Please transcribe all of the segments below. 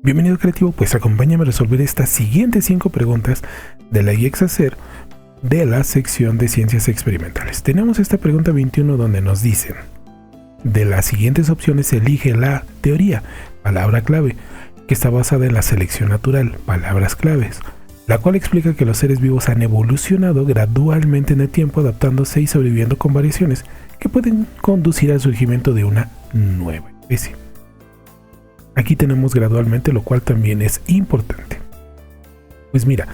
Bienvenido creativo, pues acompáñame a resolver estas siguientes 5 preguntas de la guía Exacer de la sección de ciencias experimentales. Tenemos esta pregunta 21 donde nos dicen: de las siguientes opciones elige la teoría, palabra clave, que está basada en la selección natural, palabras claves, la cual explica que los seres vivos han evolucionado gradualmente en el tiempo, adaptándose y sobreviviendo con variaciones que pueden conducir al surgimiento de una nueva especie. Aquí tenemos gradualmente, lo cual también es importante. Pues mira,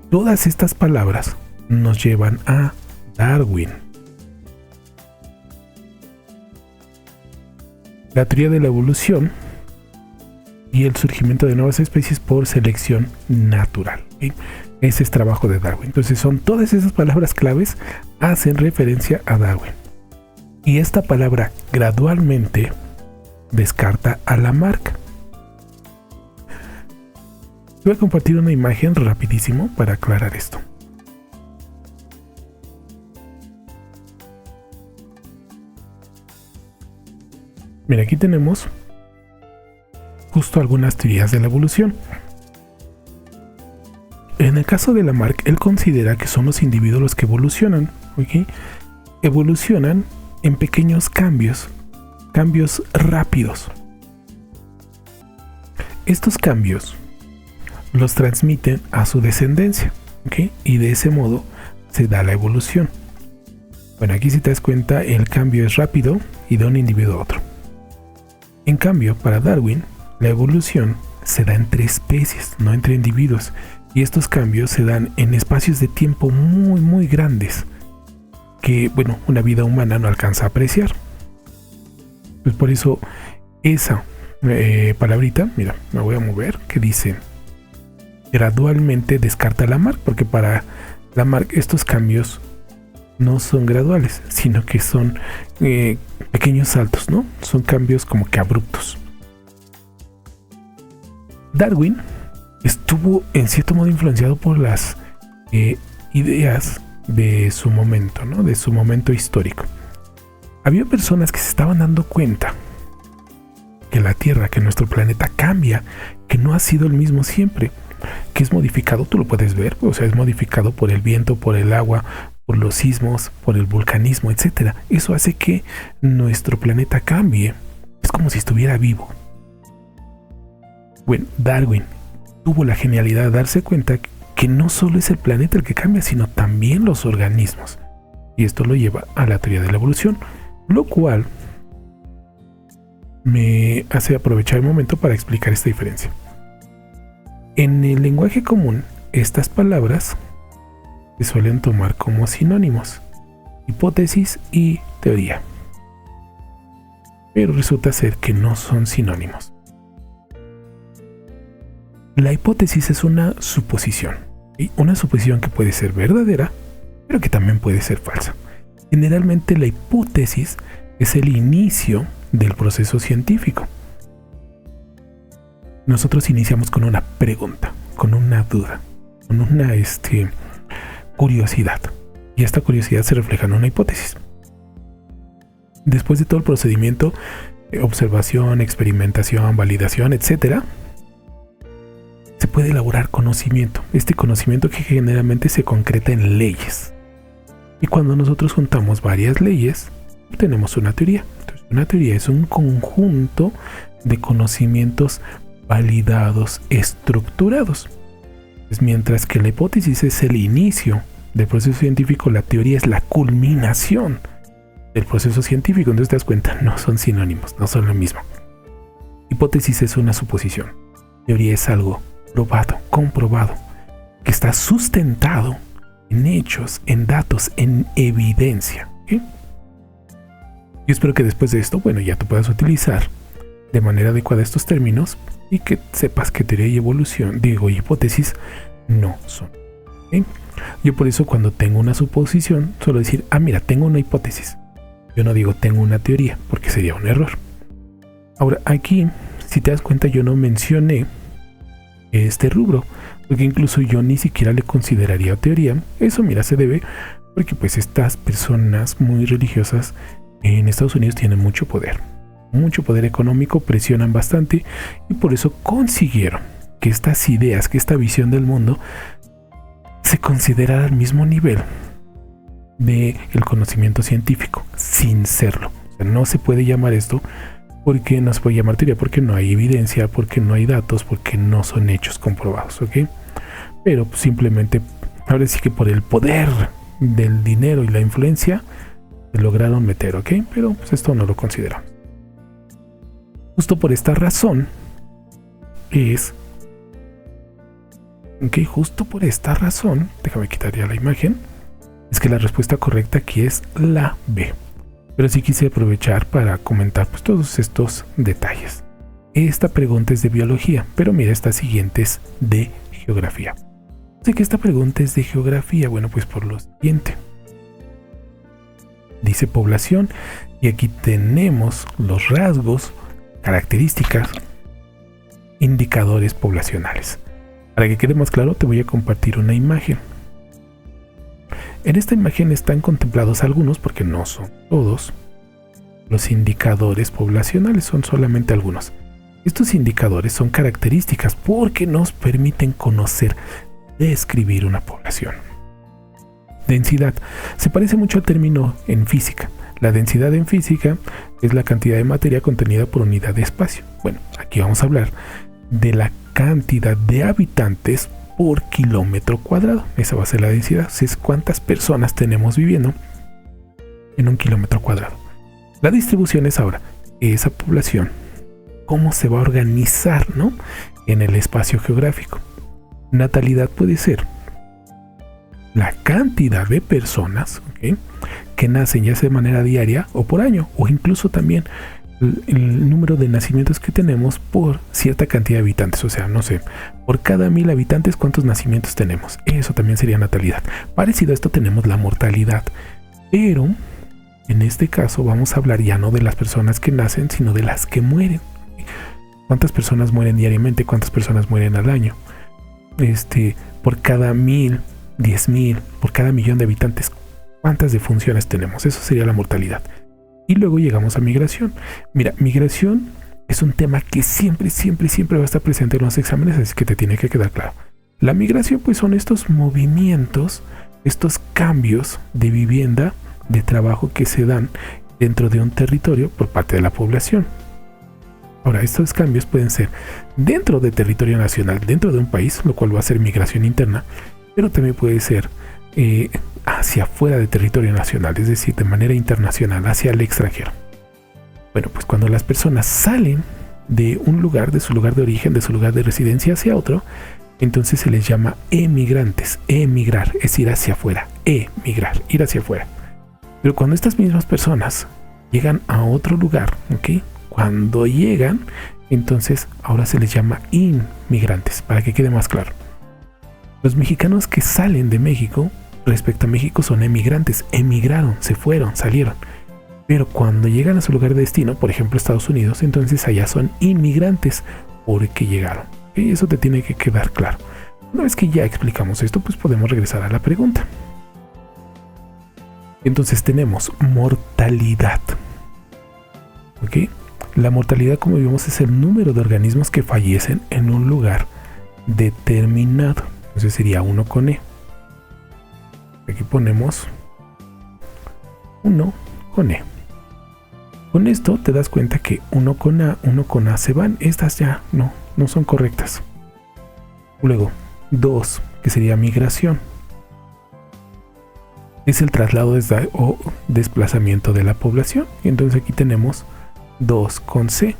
todas estas palabras nos llevan a Darwin. La teoría de la evolución y el surgimiento de nuevas especies por selección natural. ¿Sí? Ese es trabajo de Darwin. Entonces son todas esas palabras claves hacen referencia a Darwin. Y esta palabra gradualmente descarta a Lamarck. Voy a compartir una imagen rapidísimo para aclarar esto. Mira, aquí tenemos justo algunas teorías de la evolución. En el caso de Lamarck, él considera que son los individuos los que evolucionan, ¿ok? Evolucionan en pequeños cambios rápidos. Estos cambios los transmiten a su descendencia, ¿ok? Y de ese modo se da la evolución. Bueno, aquí si te das cuenta, el cambio es rápido y de un individuo a otro. En cambio, para Darwin, la evolución se da entre especies, no entre individuos. Y estos cambios se dan en espacios de tiempo muy grandes que, bueno, una vida humana no alcanza a apreciar. Pues por eso esa palabrita, mira, me voy a mover, que dice gradualmente descarta a Lamarck, porque para Lamarck estos cambios no son graduales, sino que son pequeños saltos, ¿no? Son cambios como que abruptos. Darwin estuvo en cierto modo influenciado por las ideas de su momento, ¿no? De su momento histórico. Había personas que se estaban dando cuenta que la Tierra, que nuestro planeta cambia, que no ha sido el mismo siempre, que es modificado, tú lo puedes ver, o sea, es modificado por el viento, por el agua, por los sismos, por el vulcanismo, etc. Eso hace que nuestro planeta cambie. Es como si estuviera vivo. Bueno, Darwin tuvo la genialidad de darse cuenta que no solo es el planeta el que cambia, sino también los organismos. Y esto lo lleva a la teoría de la evolución, lo cual me hace aprovechar el momento para explicar esta diferencia. En el lenguaje común, estas palabras se suelen tomar como sinónimos: hipótesis y teoría. Pero resulta ser que no son sinónimos. La hipótesis es una suposición, ¿sí? Una suposición que puede ser verdadera, pero que también puede ser falsa. Generalmente la hipótesis es el inicio del proceso científico. Nosotros iniciamos con una pregunta, con una duda, con una curiosidad. Y esta curiosidad se refleja en una hipótesis. Después de todo el procedimiento, observación, experimentación, validación, etc., se puede elaborar conocimiento. Este conocimiento que generalmente se concreta en leyes. Y cuando nosotros juntamos varias leyes, tenemos una teoría. Entonces, una teoría es un conjunto de conocimientos validados, estructurados. Pues mientras que la hipótesis es el inicio del proceso científico, la teoría es la culminación del proceso científico. Entonces te das cuenta, no son sinónimos, no son lo mismo. Hipótesis es una suposición. Teoría es algo probado, comprobado, que está sustentado en hechos, en datos, en evidencia. ¿Sí? Yo espero que después de esto, bueno, ya tú puedas utilizar de manera adecuada estos términos y que sepas que teoría y evolución, hipótesis, no son. ¿Sí? Yo por eso cuando tengo una suposición suelo decir, mira, tengo una hipótesis. Yo no digo tengo una teoría, porque sería un error. Ahora, aquí, si te das cuenta, yo no mencioné este rubro, porque incluso yo ni siquiera le consideraría teoría. Eso, mira, se debe porque pues estas personas muy religiosas en Estados Unidos tienen mucho poder. mucho poder económico, presionan bastante y por eso consiguieron que estas ideas, que esta visión del mundo se considerara al mismo nivel del conocimiento científico, sin serlo. O sea, no se puede llamar esto porque no se puede llamar teoría, porque no hay evidencia, porque no hay datos, porque no son hechos comprobados, ¿ok? Pero pues, simplemente, ahora sí que por el poder del dinero y la influencia, se lograron meter, ¿ok? Pero pues esto no lo consideramos. Justo por esta razón justo por esta razón, déjame quitar ya la imagen, es que la respuesta correcta aquí es la B. Pero sí quise aprovechar para comentar pues todos estos detalles. Esta pregunta es de biología, pero mira, esta siguiente es de geografía. Sé que esta pregunta es de geografía, bueno, pues por lo siguiente. Dice población, y aquí tenemos los rasgos, características, indicadores poblacionales. Para que quede más claro, te voy a compartir una imagen. En esta imagen están contemplados algunos, porque no son todos, los indicadores poblacionales, son solamente algunos. Estos indicadores son características porque nos permiten conocer, describir una población. Densidad. Se parece mucho al término en física. La densidad en física es la cantidad de materia contenida por unidad de espacio. Bueno, aquí vamos a hablar de la cantidad de habitantes por kilómetro cuadrado. Esa va a ser la densidad. Es cuántas personas tenemos viviendo en un kilómetro cuadrado. La distribución es ahora esa población, cómo se va a organizar, ¿no?, en el espacio geográfico. Natalidad puede ser la cantidad de personas, ¿okay?, que nacen ya sea de manera diaria o por año, o incluso también el número de nacimientos que tenemos por cierta cantidad de habitantes. O sea, no sé, por cada 1000 habitantes cuántos nacimientos tenemos. Eso también sería natalidad. Parecido a esto tenemos la mortalidad, pero en este caso vamos a hablar ya no de las personas que nacen, sino de las que mueren. ¿Cuántas personas mueren diariamente? ¿Cuántas personas mueren al año? Por cada 1000, 10,000, por cada millón de habitantes, ¿cuántas defunciones tenemos? Eso sería la mortalidad. Y luego llegamos a migración. Mira, migración es un tema que siempre va a estar presente en los exámenes, así que te tiene que quedar claro. La migración pues son estos movimientos, estos cambios de vivienda, de trabajo que se dan dentro de un territorio por parte de la población. Ahora, estos cambios pueden ser dentro del territorio nacional, dentro de un país, lo cual va a ser migración interna, pero también puede ser hacia afuera del territorio nacional, es decir, de manera internacional, hacia el extranjero. Bueno, pues cuando las personas salen de un lugar, de su lugar de origen, de su lugar de residencia hacia otro, entonces se les llama emigrantes. Emigrar es ir hacia afuera, emigrar, ir hacia afuera. Pero cuando estas mismas personas llegan a otro lugar, ¿ok?, cuando llegan, entonces ahora se les llama inmigrantes, para que quede más claro. Los mexicanos que salen de México respecto a México son emigrantes, emigraron, se fueron, salieron. Pero cuando llegan a su lugar de destino, por ejemplo Estados Unidos, entonces allá son inmigrantes porque llegaron. Y eso te tiene que quedar claro. Una vez que ya explicamos esto, pues podemos regresar a la pregunta. Entonces tenemos mortalidad. ¿Ok? La mortalidad, como vimos, es el número de organismos que fallecen en un lugar determinado. Entonces sería 1 con E. Aquí ponemos 1 con E. Con esto te das cuenta que 1 con A, 1 con A se van. Estas ya no son correctas. Luego 2, que sería migración. Es el traslado o desplazamiento de la población. Entonces aquí tenemos 2 con C.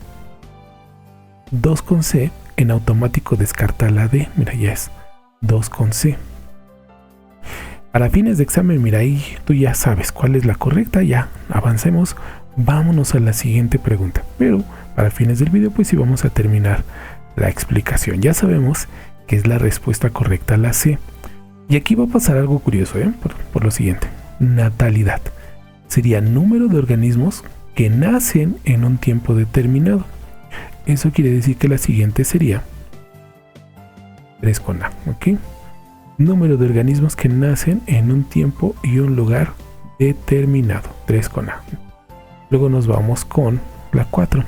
2 con C en automático descarta la D. Mira, ya es 2 con C. Para fines de examen, mira, ahí tú ya sabes cuál es la correcta. Ya avancemos. Vámonos a la siguiente pregunta. Pero para fines del video, pues sí vamos a terminar la explicación. Ya sabemos que es la respuesta correcta, la C. Y aquí va a pasar algo curioso, por lo siguiente. Natalidad. Sería número de organismos que nacen en un tiempo determinado. Eso quiere decir que la siguiente sería 3 con A, ¿ok? Número de organismos que nacen en un tiempo y un lugar determinado. 3 con A. Luego nos vamos con la 4.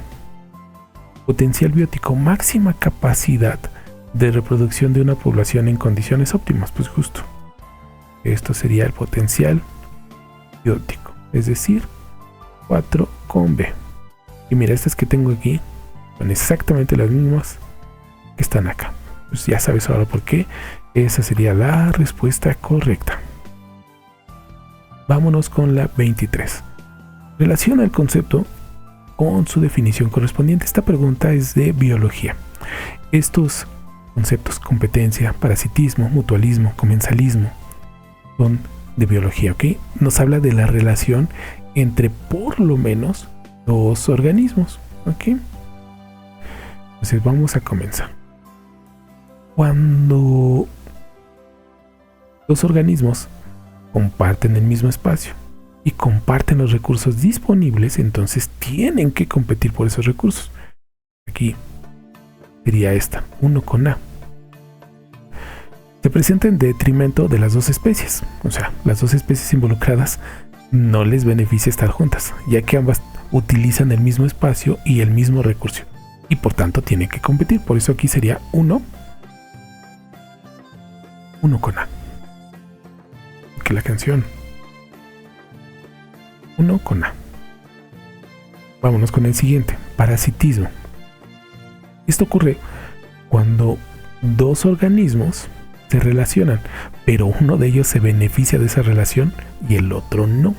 Potencial biótico, máxima capacidad de reproducción de una población en condiciones óptimas. Pues justo. Esto sería el potencial biótico. Es decir, 4 con B. Y mira, estas que tengo aquí son exactamente las mismas que están acá. Pues ya sabes ahora por qué. Esa sería la respuesta correcta. Vámonos con la 23. Relaciona el concepto con su definición correspondiente. Esta pregunta es de biología. Estos conceptos, competencia, parasitismo, mutualismo, comensalismo, son de biología, ¿ok? Nos habla de la relación entre por lo menos dos organismos, ¿ok? Entonces vamos a comenzar. Cuando dos organismos comparten el mismo espacio y comparten los recursos disponibles, entonces tienen que competir por esos recursos. Aquí sería esta, 1 con A. Se presenta en detrimento de las dos especies, o sea, las dos especies involucradas no les beneficia estar juntas, ya que ambas utilizan el mismo espacio y el mismo recurso, y por tanto tienen que competir. Por eso aquí sería 1 con A. Que la canción 1 con A. Vámonos con el siguiente, parasitismo. Esto ocurre cuando dos organismos se relacionan, pero uno de ellos se beneficia de esa relación y el otro no.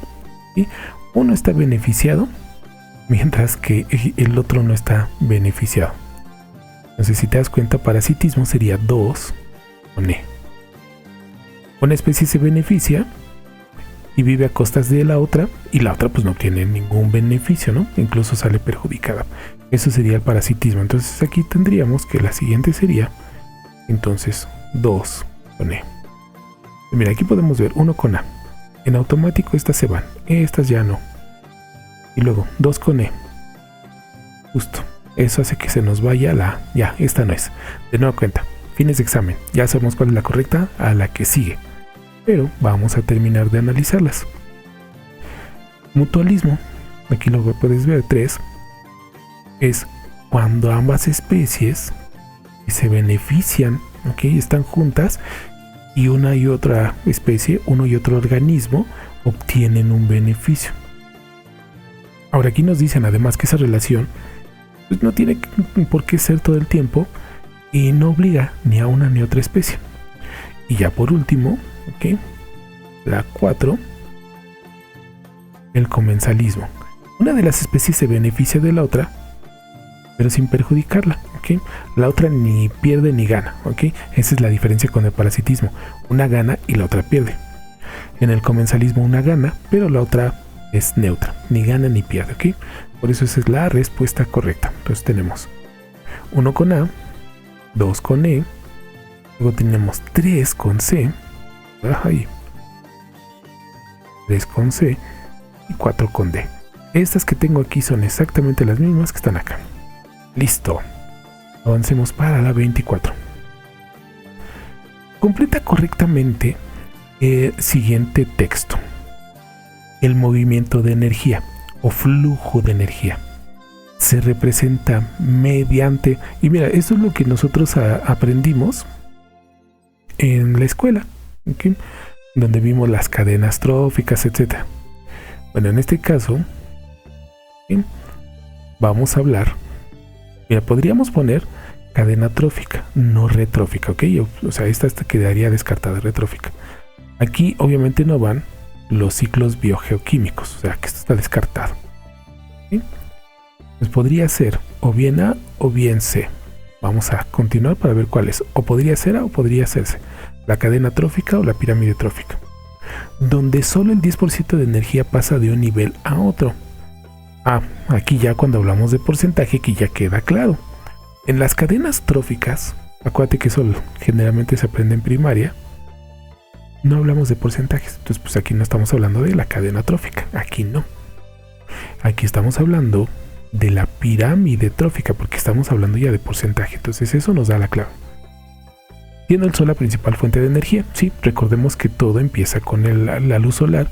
¿Sí? Uno está beneficiado mientras que el otro no está beneficiado. Entonces, si te das cuenta, parasitismo sería 2 con E. Una especie se beneficia y vive a costas de la otra, y la otra pues no obtiene ningún beneficio, ¿no? Incluso sale perjudicada. Eso sería el parasitismo. Entonces aquí tendríamos que la siguiente sería entonces 2 con E. Y mira, aquí podemos ver 1 con A. En automático estas se van, estas ya no. Y luego 2 con E. Justo. Eso hace que se nos vaya la... Ya, esta no es. De nueva cuenta, fines de examen. Ya sabemos cuál es la correcta a la que sigue. Pero vamos a terminar de analizarlas. Mutualismo. Aquí lo puedes ver, 3. Es cuando ambas especies se benefician, ¿ok? Están juntas y una y otra especie, uno y otro organismo obtienen un beneficio. Ahora aquí nos dicen además que esa relación pues, no tiene por qué ser todo el tiempo y no obliga ni a una ni a otra especie. Y ya por último, ¿ok? La 4, el comensalismo. Una de las especies se beneficia de la otra, pero sin perjudicarla, ¿ok? La otra ni pierde ni gana, ¿ok? Esa es la diferencia con el parasitismo. Una gana y la otra pierde. En el comensalismo una gana, pero la otra es neutra, ni gana ni pierde, ¿ok? Por eso esa es la respuesta correcta. Entonces tenemos 1 con A, 2 con E, luego tenemos 3 con C, ahí, 3 con C y 4 con D. Estas que tengo aquí son exactamente las mismas que están acá. Listo. Avancemos para la 24. Completa correctamente el siguiente texto. El movimiento de energía o flujo de energía se representa mediante... Y mira, eso es lo que nosotros aprendimos en la escuela, ¿okay? Donde vimos las cadenas tróficas, etc. Bueno, en este caso, ¿sí? Vamos a hablar... Mira, podríamos poner cadena trófica, no retrófica, ¿ok? O sea, esta quedaría descartada, retrófica. Aquí obviamente no van los ciclos biogeoquímicos, o sea, que esto está descartado. ¿Sí? Pues podría ser o bien A o bien C. Vamos a continuar para ver cuál es. O podría ser A o podría ser C. La cadena trófica o la pirámide trófica. Donde solo el 10% de energía pasa de un nivel a otro. Aquí ya cuando hablamos de porcentaje, aquí ya queda claro. En las cadenas tróficas, acuérdate que eso generalmente se aprende en primaria, no hablamos de porcentajes. Entonces pues aquí no estamos hablando de la cadena trófica, aquí no. Aquí estamos hablando de la pirámide trófica, porque estamos hablando ya de porcentaje. Entonces eso nos da la clave. ¿Siendo el sol la principal fuente de energía? Sí, recordemos que todo empieza con la luz solar,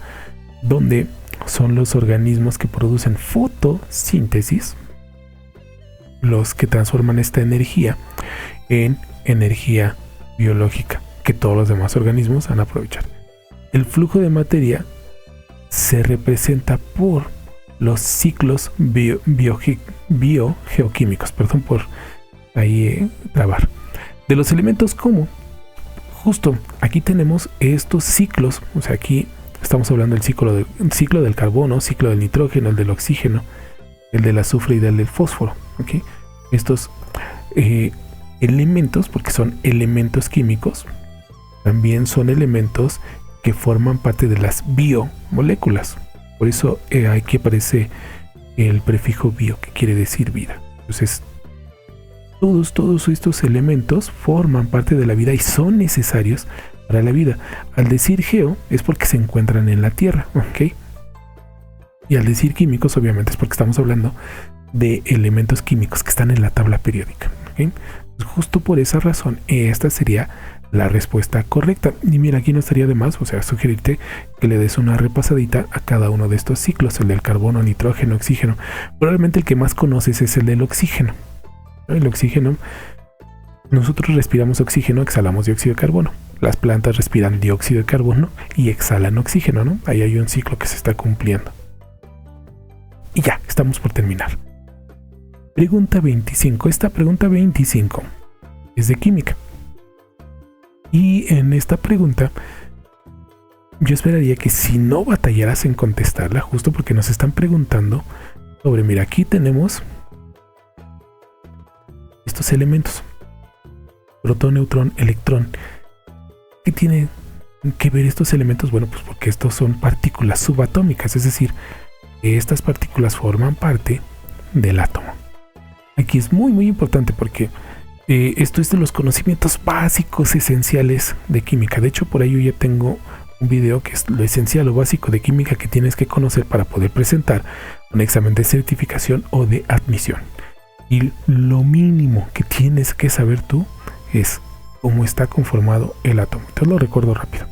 donde son los organismos que producen fotosíntesis, los que transforman esta energía en energía biológica que todos los demás organismos van a aprovechar. El flujo de materia se representa por los ciclos biogeoquímicos, perdón por ahí trabar, de los elementos como justo aquí tenemos estos ciclos, o sea, aquí estamos hablando del ciclo del carbono, ciclo del nitrógeno, el del oxígeno, el del azufre y del fósforo, ¿okay? Estos elementos, porque son elementos químicos, también son elementos que forman parte de las biomoléculas. Por eso aquí aparece el prefijo bio, que quiere decir vida. Entonces, todos estos elementos forman parte de la vida y son necesarios para la vida. Al decir geo es porque se encuentran en la Tierra, ¿ok? Y al decir químicos, obviamente, es porque estamos hablando de elementos químicos que están en la tabla periódica, ¿ok? Justo por esa razón, esta sería la respuesta correcta. Y mira, aquí no estaría de más, o sea, sugerirte que le des una repasadita a cada uno de estos ciclos, el del carbono, nitrógeno, oxígeno. Probablemente el que más conoces es el del oxígeno. El oxígeno, nosotros respiramos oxígeno, exhalamos dióxido de carbono. Las plantas respiran dióxido de carbono y exhalan oxígeno, ¿no? Ahí hay un ciclo que se está cumpliendo. Y ya, estamos por terminar. Pregunta 25. Esta pregunta 25 es de química. Y en esta pregunta yo esperaría que si no batallaras en contestarla, justo porque nos están preguntando sobre, mira, aquí tenemos estos elementos, protón, neutrón, electrón. ¿Qué tienen que ver estos elementos? Bueno, pues porque estos son partículas subatómicas, es decir, estas partículas forman parte del átomo. Aquí es muy importante porque esto es de los conocimientos básicos esenciales de química. De hecho, por ahí yo ya tengo un video que es lo esencial o básico de química que tienes que conocer para poder presentar un examen de certificación o de admisión. Y lo mínimo que tienes que saber tú es cómo está conformado el átomo. Te lo recuerdo rápido.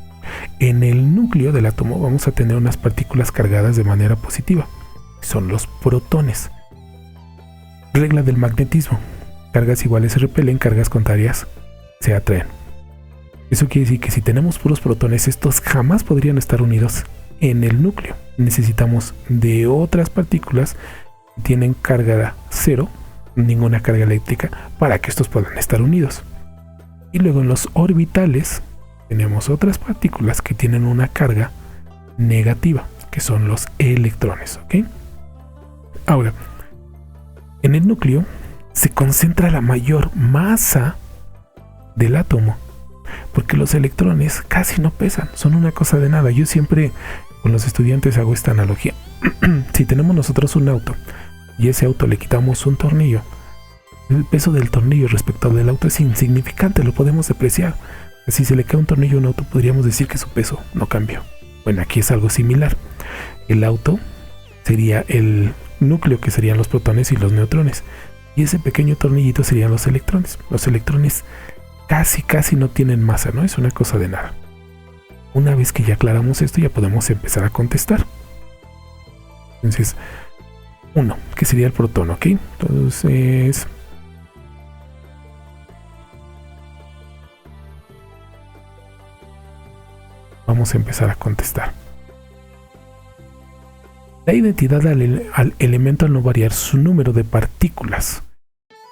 En el núcleo del átomo vamos a tener unas partículas cargadas de manera positiva. Son los protones. Regla del magnetismo. Cargas iguales se repelen, cargas contrarias se atraen. Eso quiere decir que si tenemos puros protones, estos jamás podrían estar unidos en el núcleo. Necesitamos de otras partículas que tienen carga cero, ninguna carga eléctrica, para que estos puedan estar unidos. Y luego en los orbitales tenemos otras partículas que tienen una carga negativa, que son los electrones, ¿ok? Ahora, en el núcleo se concentra la mayor masa del átomo, porque los electrones casi no pesan, son una cosa de nada. Yo siempre con los estudiantes hago esta analogía. Si tenemos nosotros un auto y ese auto le quitamos un tornillo, el peso del tornillo respecto al del auto es insignificante, lo podemos depreciar. Si se le cae un tornillo a un auto, podríamos decir que su peso no cambió. Bueno, aquí es algo similar. El auto sería el núcleo, que serían los protones y los neutrones, y ese pequeño tornillito serían los electrones. Los electrones casi no tienen masa, ¿no? Es una cosa de nada. Una vez que ya aclaramos esto, ya podemos empezar a contestar. Entonces, uno, que sería el protón, ¿ok? Entonces, vamos a empezar a contestar. La identidad al elemento al no variar su número de partículas.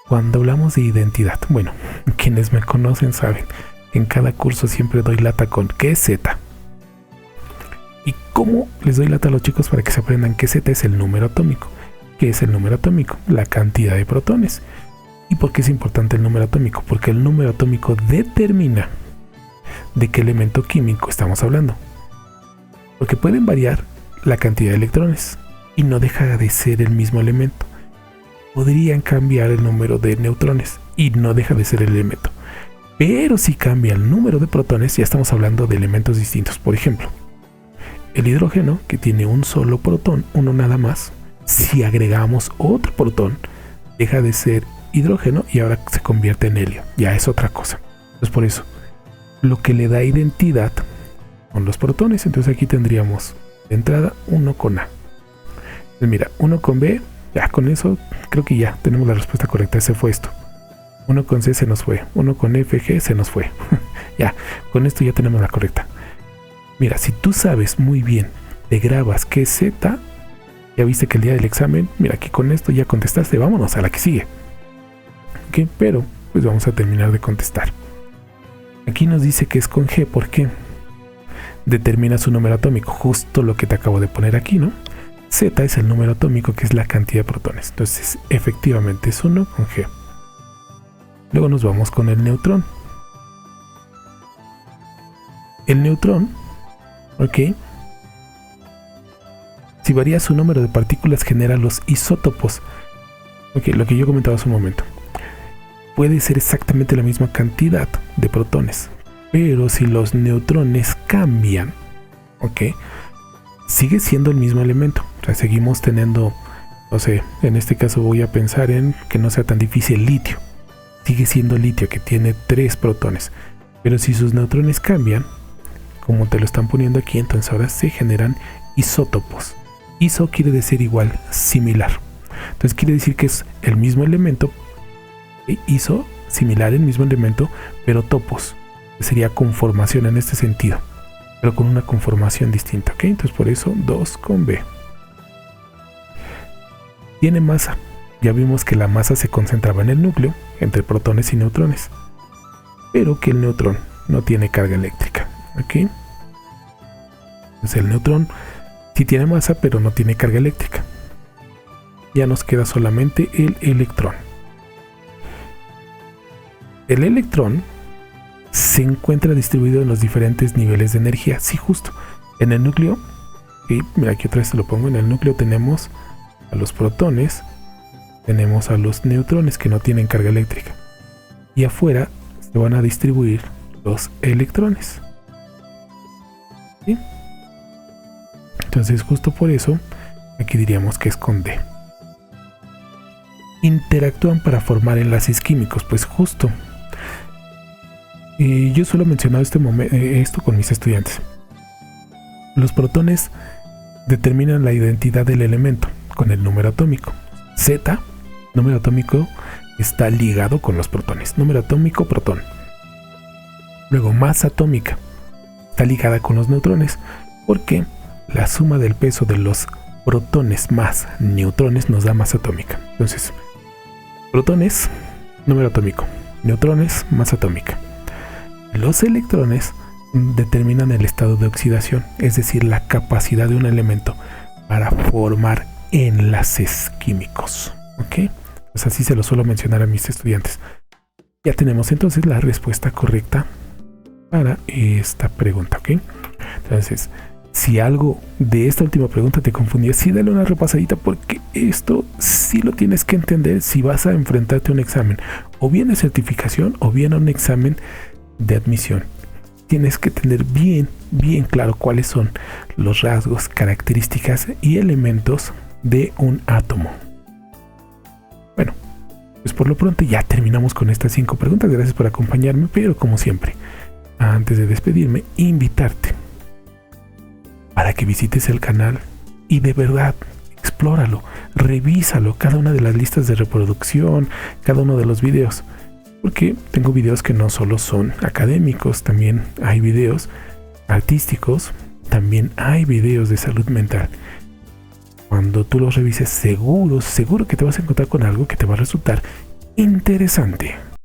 Cuando hablamos de identidad, bueno, quienes me conocen saben que en cada curso siempre doy lata con ¿qué es Z? ¿Y cómo les doy lata a los chicos para que se aprendan que Z es el número atómico? ¿Qué es el número atómico? La cantidad de protones. ¿Y por qué es importante el número atómico? Porque el número atómico determina de qué elemento químico estamos hablando. Porque pueden variar la cantidad de electrones y no deja de ser el mismo elemento. Podrían cambiar el número de neutrones y no deja de ser el elemento. Pero si cambia el número de protones, ya estamos hablando de elementos distintos. Por ejemplo, el hidrógeno, que tiene un solo protón, uno nada más, si agregamos otro protón, deja de ser hidrógeno y ahora se convierte en helio. Ya es otra cosa. Entonces, por eso, lo que le da identidad son los protones. Entonces aquí tendríamos de entrada 1 con A. Entonces, mira, 1 con B, Ya, con eso creo que ya tenemos la respuesta correcta. Ese fue esto. 1 con C se nos fue. 1 con F, G se nos fue. Ya, con esto ya tenemos la correcta. Mira, si tú sabes muy bien, te grabas qué es Z, ya viste que el día del examen, mira, aquí con esto ya contestaste, vámonos a la que sigue. Ok, pero pues vamos a terminar de contestar. Aquí nos dice que es con G, ¿por qué? Determina su número atómico, justo lo que te acabo de poner aquí, ¿no? Z es el número atómico, que es la cantidad de protones. Entonces, efectivamente es 1 con G. Luego nos vamos con el neutrón. El neutrón, ok, si varía su número de partículas genera los isótopos. Ok, lo que yo comentaba hace un momento. Puede ser exactamente la misma cantidad de protones, pero si los neutrones cambian, ok, sigue siendo el mismo elemento. O sea, seguimos teniendo, no sé, en este caso voy a pensar en que no sea tan difícil, litio. Sigue siendo litio, que tiene 3 protones, pero si sus neutrones cambian, como te lo están poniendo aquí, entonces ahora se generan isótopos. Iso quiere decir igual, similar. Entonces quiere decir que es el mismo elemento, iso, similar, el mismo elemento, pero topos. Sería conformación en este sentido, pero con una conformación distinta. ¿Ok? Entonces por eso 2 con B. Tiene masa. Ya vimos que la masa se concentraba en el núcleo, entre protones y neutrones, pero que el neutrón no tiene carga eléctrica. ¿Ok? Entonces el neutrón sí tiene masa, pero no tiene carga eléctrica. Ya nos queda solamente el electrón. El electrón se encuentra distribuido en los diferentes niveles de energía. Sí, justo. En el núcleo, y mira, aquí otra vez te lo pongo, en el núcleo tenemos a los protones, tenemos a los neutrones que no tienen carga eléctrica. Y afuera se van a distribuir los electrones. ¿Sí? Entonces justo por eso aquí diríamos que es con D. Interactúan para formar enlaces químicos. Pues justo yo suelo mencionar esto con mis estudiantes. Los protones determinan la identidad del elemento con el número atómico. Z, número atómico, está ligado con los protones. Número atómico, protón. Luego masa atómica está ligada con los neutrones, porque la suma del peso de los protones más neutrones nos da masa atómica. Entonces, protones, número atómico, neutrones, masa atómica. Los electrones determinan el estado de oxidación, es decir, la capacidad de un elemento para formar enlaces químicos. ¿Ok? Pues así se lo suelo mencionar a mis estudiantes. Ya tenemos entonces la respuesta correcta para esta pregunta. ¿Ok? Entonces, si algo de esta última pregunta te confundía, sí dale una repasadita, porque esto sí lo tienes que entender si vas a enfrentarte a un examen, o bien de certificación, o bien a un examen de admisión. Tienes que tener bien claro cuáles son los rasgos, características y elementos de un átomo. Bueno, pues por lo pronto ya terminamos con estas 5 preguntas. Gracias por acompañarme, pero como siempre, antes de despedirme, invitarte para que visites el canal y de verdad explóralo, revísalo, cada una de las listas de reproducción, cada uno de los videos, porque tengo videos que no solo son académicos, también hay videos artísticos, también hay videos de salud mental. Cuando tú los revises, seguro que te vas a encontrar con algo que te va a resultar interesante.